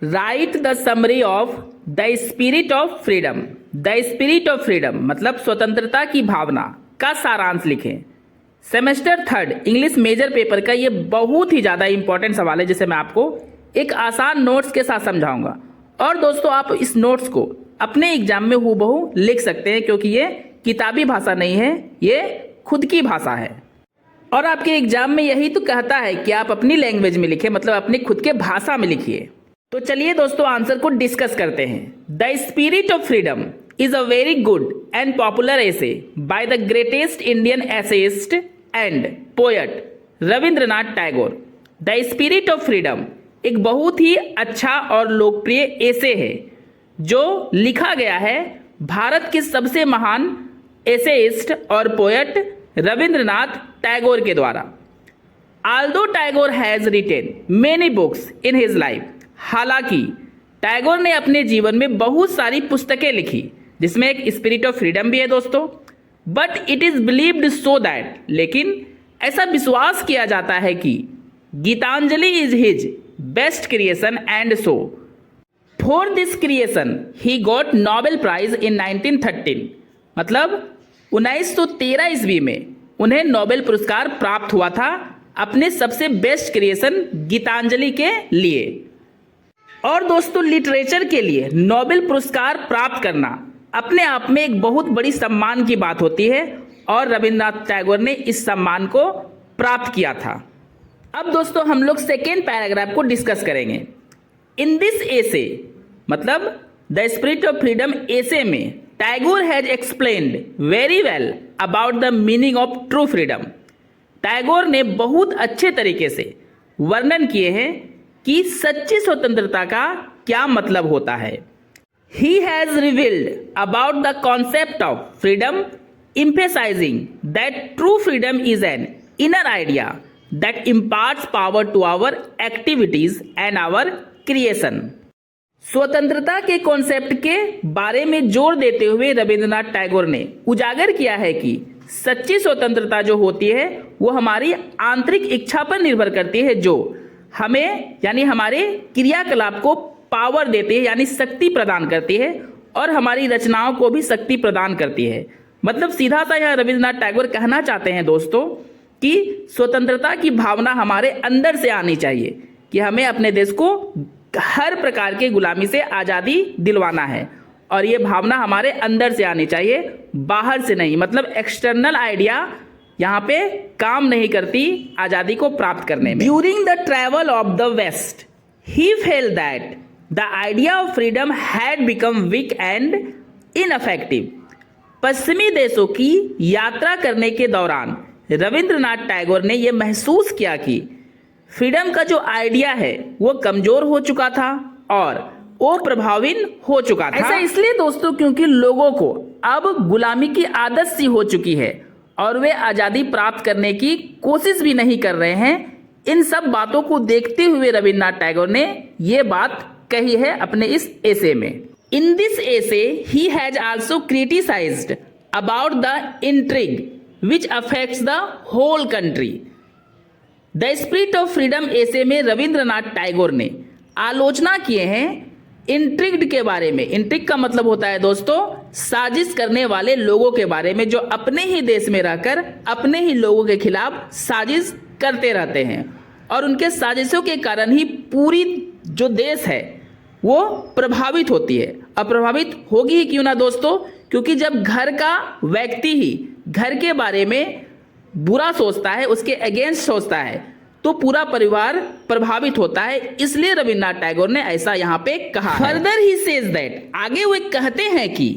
Right the summary of the spirit of freedom. The spirit of freedom मतलब स्वतंत्रता की भावना का सारांश लिखें। Semester third English major paper का ये बहुत ही ज़्यादा इंपॉर्टेंट सवाल है, जिसे मैं आपको एक आसान नोट्स के साथ समझाऊंगा। और दोस्तों, आप इस नोट्स को अपने एग्जाम में हूबहू लिख सकते हैं, क्योंकि ये किताबी भाषा नहीं है, ये खुद की भाषा है। और आपके एग्जाम में यही तो कहता है कि आप अपनी लैंग्वेज में लिखें, मतलब अपनी खुद के भाषा में लिखिए। तो चलिए दोस्तों, आंसर को डिस्कस करते हैं। The spirit of freedom is a very good and popular essay by the greatest Indian essayist and poet Rabindranath Tagore. The spirit of freedom एक बहुत ही अच्छा और लोकप्रिय एसे है जो लिखा गया है भारत के सबसे महान एसेइस्ट और पोएट रविंद्रनाथ टैगोर के द्वारा। Aldous Tagore has retain many books in his life, हालांकि टैगोर ने अपने जीवन में बहुत सारी पुस्तकें लिखी, जिसमें एक स्पिरिट ऑफ फ्रीडम भी है दोस्तों। But it is believed so that, लेकिन ऐसा विश्वास किया जाता है कि Gitanjali is his best creation and so for this creation he got Nobel prize in 1913। मतलब 1913 ईस्वी में उन्हें नोबेल पुरस्कार प्राप्त हुआ था अपने सबसे बेस्ट क्रिएशन गीतांजलि के लिए। और दोस्तों, लिटरेचर के लिए नोबेल पुरस्कार प्राप्त करना अपने आप में एक बहुत बड़ी सम्मान की बात होती है, और रविंद्रनाथ टैगोर ने इस सम्मान को प्राप्त किया था। अब दोस्तों, हम लोग सेकेंड पैराग्राफ को डिस्कस करेंगे। इन दिस एसे मतलब द स्पिरिट ऑफ फ्रीडम एसे में Tagore has explained very well about the meaning of true freedom. Tagore ने बहुत अच्छे तरीके से वर्णन किए हैं कि सच्ची स्वतंत्रता का क्या मतलब होता है। He has revealed about the concept of freedom, emphasizing that true freedom is an inner idea that imparts power to our activities and our creation। स्वतंत्रता के कॉन्सेप्ट के बारे में जोर देते हुए रविंद्रनाथ टैगोर ने उजागर किया है कि सच्ची स्वतंत्रता जो होती है वो हमारी आंतरिक इच्छा पर निर्भर करती है, जो हमें यानी हमारे क्रियाकलाप को पावर देती है, यानी शक्ति प्रदान करती है, और हमारी रचनाओं को भी शक्ति प्रदान करती है। मतलब सीधा सा यहाँ रविंद्रनाथ टैगोर कहना चाहते हैं दोस्तों कि स्वतंत्रता की भावना हमारे अंदर से आनी चाहिए, कि हमें अपने देश को हर प्रकार के गुलामी से आज़ादी दिलवाना है, और ये भावना हमारे अंदर से आनी चाहिए, बाहर से नहीं। मतलब एक्सटर्नल आइडिया यहाँ पे काम नहीं करती आज़ादी को प्राप्त करने में। During the travel of the west he felt that the idea of freedom had become weak and ineffective. पश्चिमी देशों की यात्रा करने के दौरान रविंद्रनाथ टैगोर ने यह महसूस किया कि फ्रीडम का जो आइडिया है वो कमजोर हो चुका था और वो प्रभावित हो चुका था। ऐसा इसलिए दोस्तों क्योंकि लोगों को अब गुलामी की आदत सी हो चुकी है और वे आज़ादी प्राप्त करने की कोशिश भी नहीं कर रहे हैं। इन सब बातों को देखते हुए रविंद्रनाथ टैगोर ने ये बात कही है अपने इस एसे में। In this essay, he has also criticized about the intrigue which affects the whole country। The Spirit of Freedom essay में रविंद्रनाथ टैगोर ने आलोचना किए हैं इंट्रिग्ड के बारे में। इंट्रिग का मतलब होता है दोस्तों साजिश करने वाले लोगों के बारे में, जो अपने ही देश में रहकर अपने ही लोगों के खिलाफ साजिश करते रहते हैं, और उनके साजिशों के कारण ही पूरी जो देश है वो प्रभावित होती है। अब प्रभावित होगी ही क्यों ना दोस्तों, क्योंकि जब घर का व्यक्ति ही घर के बारे में बुरा सोचता है, उसके अगेंस्ट सोचता है, तो पूरा परिवार प्रभावित होता है। इसलिए रविंद्रनाथ टैगोर ने ऐसा यहाँ पे कहा। फर्दर ही सेज दैट, आगे वे कहते हैं कि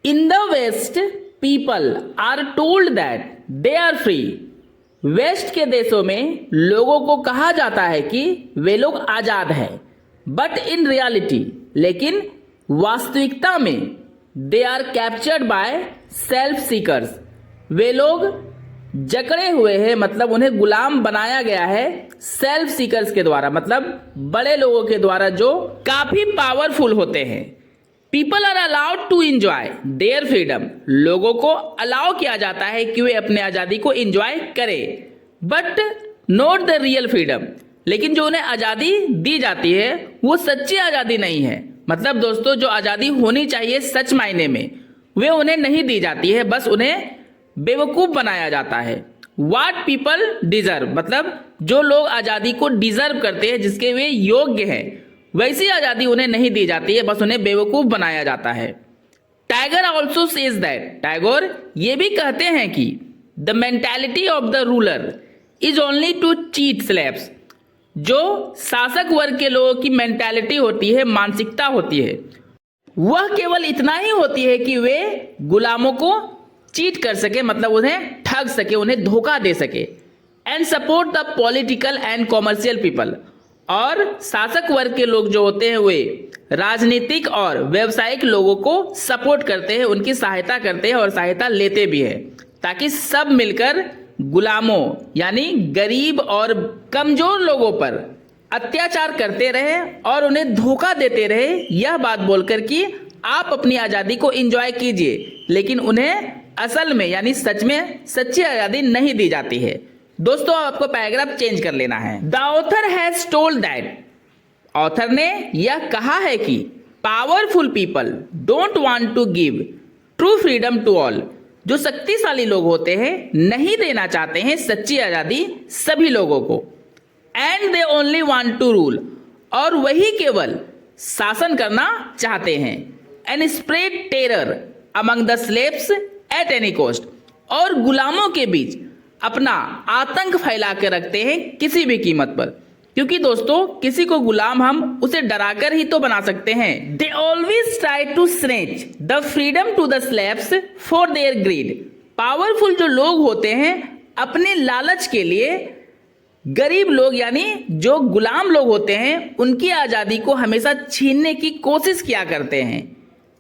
in the west people are told that they are free. West के देशों में लोगों को कहा जाता है कि वे लोग आजाद हैं, बट इन रियलिटी, लेकिन वास्तविकता में they are captured by self seekers. वे लोग जकड़े हुए हैं, मतलब उन्हें गुलाम बनाया गया है सेल्फ सीकर्स के द्वारा, मतलब बड़े लोगों के द्वारा जो काफी पावरफुल होते हैं। People are allowed to enjoy their freedom. लोगों को अलाउ किया जाता है कि वे अपने आज़ादी को एंजॉय करें, but not the real freedom. लेकिन जो उन्हें आज़ादी दी जाती है वो सच्ची आज़ादी नहीं है। मतलब दोस्तों, जो आज़ादी होनी चाहिए सच मायने में वे उन्हें नहीं दी जाती है, बस उन्हें बेवकूफ़ बनाया जाता है। वाट पीपल डिजर्व, मतलब जो लोग आज़ादी को डिजर्व करते हैं, जिसके वे योग्य हैं, वैसी आज़ादी उन्हें नहीं दी जाती है, बस उन्हें बेवकूफ़ बनाया जाता है। Tagore also says that, Tagore ये भी कहते हैं कि the mentality of the ruler is only to cheat slaves, जो शासक वर्ग के लोगों की मेंटालिटी होती है, मानसिकता होती है, वह केवल इतना ही होती है कि वे गुलामों को चीट कर सके, मतलब उन्हें ठग सके, उन्हें धोखा दे सके। And support the political and commercial people, और शासक वर्ग के लोग जो होते हैं वे राजनीतिक और व्यावसायिक लोगों को सपोर्ट करते हैं, उनकी सहायता करते हैं और सहायता लेते भी हैं, ताकि सब मिलकर गुलामों यानी गरीब और कमजोर लोगों पर अत्याचार करते रहे और उन्हें धोखा देते रहे, यह बात बोलकर कि आप अपनी आज़ादी को एंजॉय कीजिए, लेकिन उन्हें असल में यानी सच में सच्ची आज़ादी नहीं दी जाती है। दोस्तों, आपको पैराग्राफ चेंज कर लेना है। The author has told that, author ने यह कहा है कि powerful people don't want to give true freedom to all, जो शक्तिशाली लोग होते हैं नहीं देना चाहते हैं सच्ची आज़ादी सभी लोगों को। And they only want to rule, और वही केवल शासन करना चाहते हैं। And spread terror among the slaves at any cost, और गुलामों के बीच अपना आतंक फैला के रखते हैं किसी भी कीमत पर, क्योंकि दोस्तों किसी को गुलाम हम उसे डराकर ही तो बना सकते हैं। They always try to snatch the freedom to the slaves for their greed, powerful जो लोग होते हैं अपने लालच के लिए गरीब लोग यानी जो गुलाम लोग होते हैं उनकी आज़ादी को हमेशा छीनने की कोशिश किया करते हैं।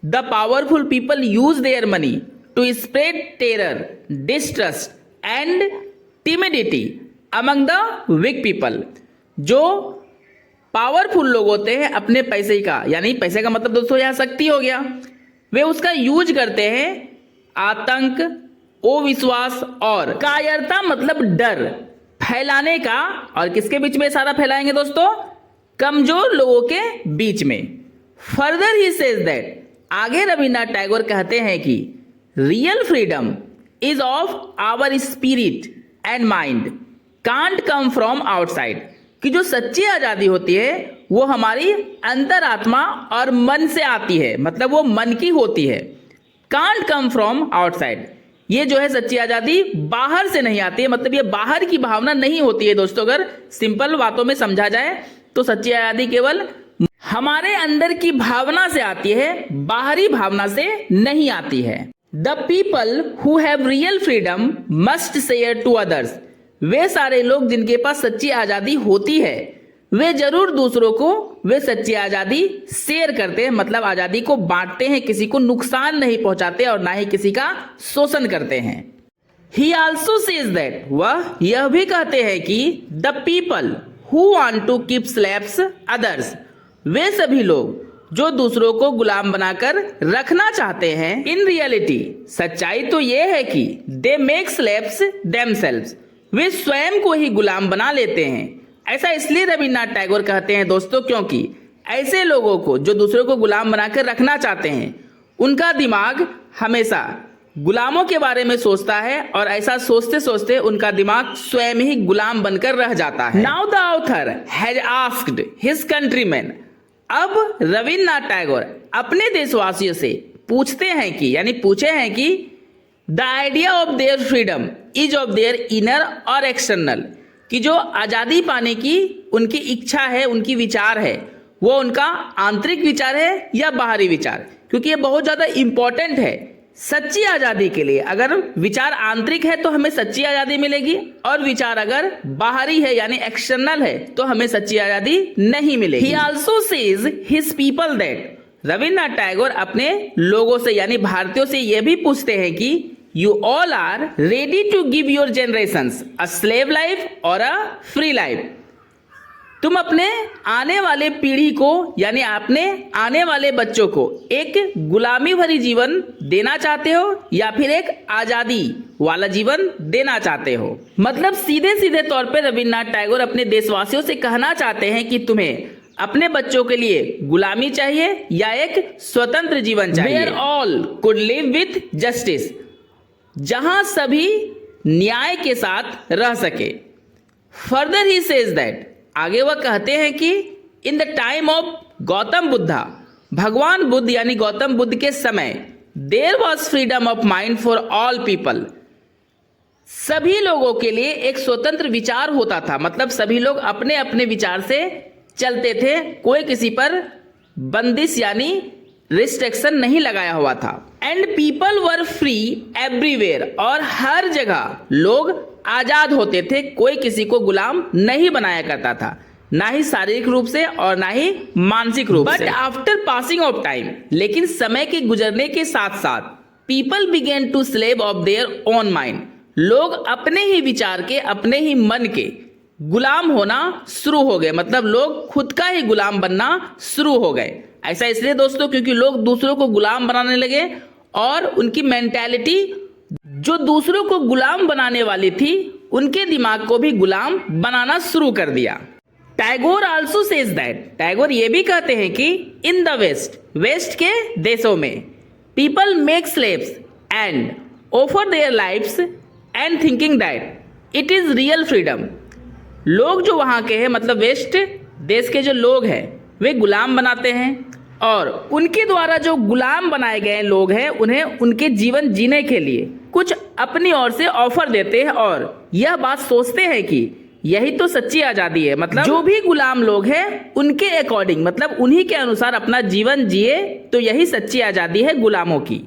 The powerful people use their money to spread terror, distrust and timidity among the weak people, जो पावरफुल लोग होते हैं अपने पैसे का, यानी पैसे का मतलब दोस्तों यहाँ शक्ति हो गया, वे उसका यूज करते हैं आतंक, अविश्वास और कायरता मतलब डर फैलाने का। और किसके बीच में सारा फैलाएंगे दोस्तों? कमजोर लोगों के बीच में। फर्दर ही सेज दैट, आगे रविन्द्रनाथ टैगोर कहते हैं कि real freedom is of our spirit and mind can't come from outside, कि जो सच्ची आज़ादी होती है वो हमारी अंतरात्मा और मन से आती है, मतलब वो मन की होती है। कांट कम फ्रॉम आउटसाइड, ये जो है सच्ची आज़ादी बाहर से नहीं आती है, मतलब ये बाहर की भावना नहीं होती है दोस्तों। अगर सिंपल बातों में समझा जाए तो सच्ची आज़ादी केवल हमारे अंदर की भावना से आती है, बाहरी भावना से नहीं आती है। The people who have real freedom must share to others, वे सारे लोग जिनके पास सच्ची आज़ादी होती है वे जरूर दूसरों को वे सच्ची आज़ादी शेयर करते हैं, मतलब आज़ादी को बांटते हैं, किसी को नुकसान नहीं पहुंचाते और ना ही किसी का शोषण करते हैं। ही ऑल्सो सेज दैट, वह यह भी कहते हैं कि the people who want to keep slaves others, वे सभी लोग जो दूसरों को गुलाम बनाकर रखना चाहते हैं, इन रियलिटी सच्चाई तो यह है कि दे मेक स्लेव्स देमसेल्व्स, वे स्वयं को ही गुलाम बना लेते हैं। ऐसा इसलिए रविन्द्रनाथ टैगोर कहते हैं दोस्तों, क्योंकि ऐसे लोगों को जो दूसरों को गुलाम बनाकर रखना चाहते हैं उनका दिमाग हमेशा गुलामों के बारे में सोचता है और ऐसा सोचते सोचते उनका दिमाग स्वयं ही गुलाम बनकर रह जाता है। Now the author has asked his countryman, अब रविन्द्रनाथ टैगोर अपने देशवासियों से पूछते हैं कि यानी पूछे हैं कि the idea of their freedom is of their inner और एक्सटर्नल, कि जो आज़ादी पाने की उनकी इच्छा है, उनकी विचार है, वो उनका आंतरिक विचार है या बाहरी विचार, क्योंकि ये बहुत ज़्यादा इम्पोर्टेंट है सच्ची आज़ादी के लिए। अगर विचार आंतरिक है तो हमें सच्ची आज़ादी मिलेगी, और विचार अगर बाहरी है यानी एक्सटर्नल है तो हमें सच्ची आज़ादी नहीं मिलेगी। He also says his people that, Rabindranath Tagore अपने लोगों से यानी भारतीयों से यह भी पूछते हैं कि you all are ready to give your generations a slave life or a free life, तुम अपने आने वाले पीढ़ी को यानी अपने आने वाले बच्चों को एक गुलामी भरी जीवन देना चाहते हो या फिर एक आजादी वाला जीवन देना चाहते हो। मतलब सीधे सीधे तौर पे रविन्द्रनाथ टैगोर अपने देशवासियों से कहना चाहते हैं कि तुम्हें अपने बच्चों के लिए गुलामी चाहिए या एक स्वतंत्र जीवन चाहिए। Where all could live with justice, जहां सभी न्याय के साथ रह सके। फर्दर ही सेज दैट, आगे वह कहते हैं कि in the time of Gautam Buddha, भगवान बुद्ध यानी गौतम बुद्ध के समय, there was freedom of mind for all people, सभी लोगों के लिए एक स्वतंत्र विचार होता था। मतलब सभी लोग अपने अपने विचार से चलते थे, कोई किसी पर बंदिश यानी रिस्ट्रिक्शन नहीं लगाया हुआ था। And people were free everywhere, और हर जगह लोग आजाद होते थे, कोई किसी को गुलाम नहीं बनाया करता था, ना ही शारीरिक रूप से और ना ही मानसिक रूप से। But after passing of time, लेकिन समय के गुजरने के साथ साथ, people begin to slave of their own mind, लोग अपने ही विचार के, अपने ही मन के गुलाम होना शुरू हो गए। मतलब लोग खुद का ही गुलाम बनना शुरू हो गए। ऐसा इसलिए दोस्तों क्योंकि लोग दूसरों को गुलाम बनाने लगे और उनकी मेंटालिटी जो दूसरों को गुलाम बनाने वाली थी, उनके दिमाग को भी गुलाम बनाना शुरू कर दिया। Tagore also says that, Tagore ये भी कहते हैं कि इन द वेस्ट, वेस्ट के देशों में, people make slaves and offer their lives and thinking that it is real freedom. लोग जो वहाँ के हैं, मतलब वेस्ट देश के जो लोग हैं, वे गुलाम बनाते हैं और उनके द्वारा जो गुलाम बनाए गए लोग हैं, उन्हें उनके जीवन जीने के लिए कुछ अपनी ओर से ऑफर देते हैं और यह बात सोचते हैं कि यही तो सच्ची आज़ादी है। मतलब जो भी गुलाम लोग हैं उनके अकॉर्डिंग, मतलब उन्हीं के अनुसार अपना जीवन जिए, तो यही सच्ची आज़ादी है गुलामों की।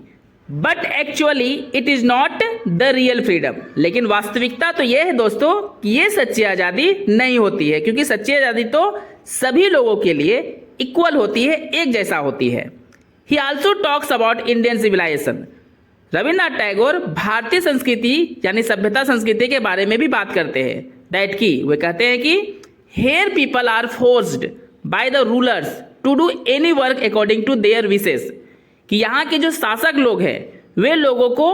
But actually it is not the real freedom, लेकिन वास्तविकता तो यह है दोस्तों कि ये सच्ची आज़ादी नहीं होती है, क्योंकि सच्ची आज़ादी तो सभी लोगों के लिए इक्वल होती है, एक जैसा होती है। He also talks about Indian civilization, Rabindranath Tagore भारतीय संस्कृति यानी सभ्यता संस्कृति के बारे में भी बात करते हैं। दैट की वे कहते हैं कि here people are forced by the rulers to do any work according to their wishes, कि यहाँ के जो शासक लोग हैं वे लोगों को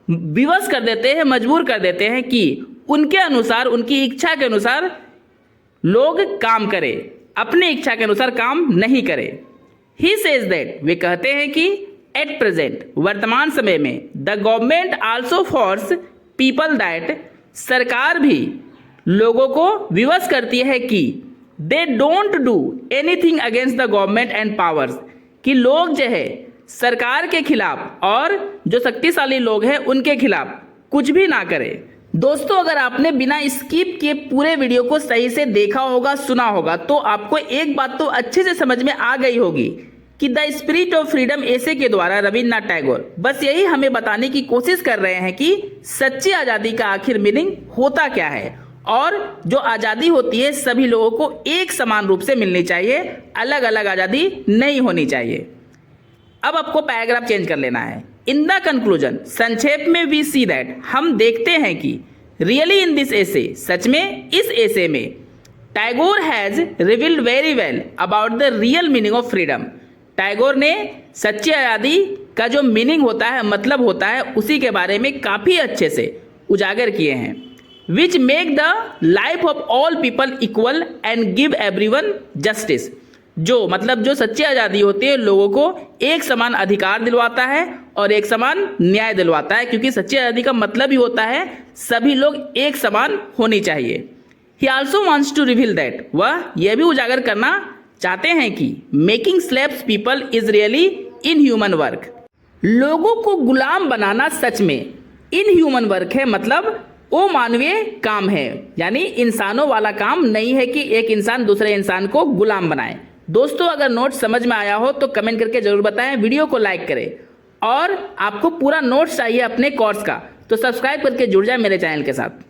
विवश कर देते हैं, मजबूर कर देते हैं कि उनके अनुसार, उनकी इच्छा के अनुसार लोग काम करें, अपनी इच्छा के अनुसार काम नहीं करें। ही सेज दैट, वे कहते हैं कि एट प्रेजेंट, वर्तमान समय में, the government also force people that, सरकार भी लोगों को विवश करती है कि they don't do anything against the government and powers, कि लोग जो है सरकार के खिलाफ और जो शक्तिशाली लोग हैं उनके खिलाफ कुछ भी ना करें। दोस्तों अगर आपने बिना स्किप किए पूरे वीडियो को सही से देखा होगा, सुना होगा, तो आपको एक बात तो अच्छे से समझ में आ गई होगी कि द स्पिरिट ऑफ फ्रीडम ऐसे के द्वारा रविन्द्रनाथ टैगोर बस यही हमें बताने की कोशिश कर रहे हैं कि सच्ची आज़ादी का आखिर मीनिंग होता क्या है, और जो आज़ादी होती है सभी लोगों को एक समान रूप से मिलनी चाहिए, अलग अलग आज़ादी नहीं होनी चाहिए। अब आपको पैराग्राफ चेंज कर लेना है। इन द कंक्लूजन, संक्षेप में वी सी दैट, हम देखते हैं कि रियली इन दिस एसे, सच में इस एसे में, Tagore has revealed very well about the real meaning of freedom, Tagore ने सच्ची आज़ादी का जो मीनिंग होता है, मतलब होता है, उसी के बारे में काफ़ी अच्छे से उजागर किए हैं। Which make the life of all people equal and give everyone justice, जो मतलब जो सच्ची आज़ादी होती है लोगों को एक समान अधिकार दिलवाता है और एक समान न्याय दिलवाता है, क्योंकि सच्ची आज़ादी का मतलब ही होता है सभी लोग एक समान होनी चाहिए। He also wants to reveal that, वह यह भी उजागर करना चाहते हैं कि making slaves people is really inhuman work, लोगों को गुलाम बनाना सच में इन ह्यूमन वर्क है, मतलब वो मानवीय काम है, यानी इंसानों वाला काम नहीं है कि एक इंसान दूसरे इंसान को गुलाम बनाए। दोस्तों अगर नोट समझ में आया हो तो कमेंट करके जरूर बताएं, वीडियो को लाइक करें, और आपको पूरा नोट्स चाहिए अपने कोर्स का तो सब्सक्राइब करके जुड़ जाए मेरे चैनल के साथ।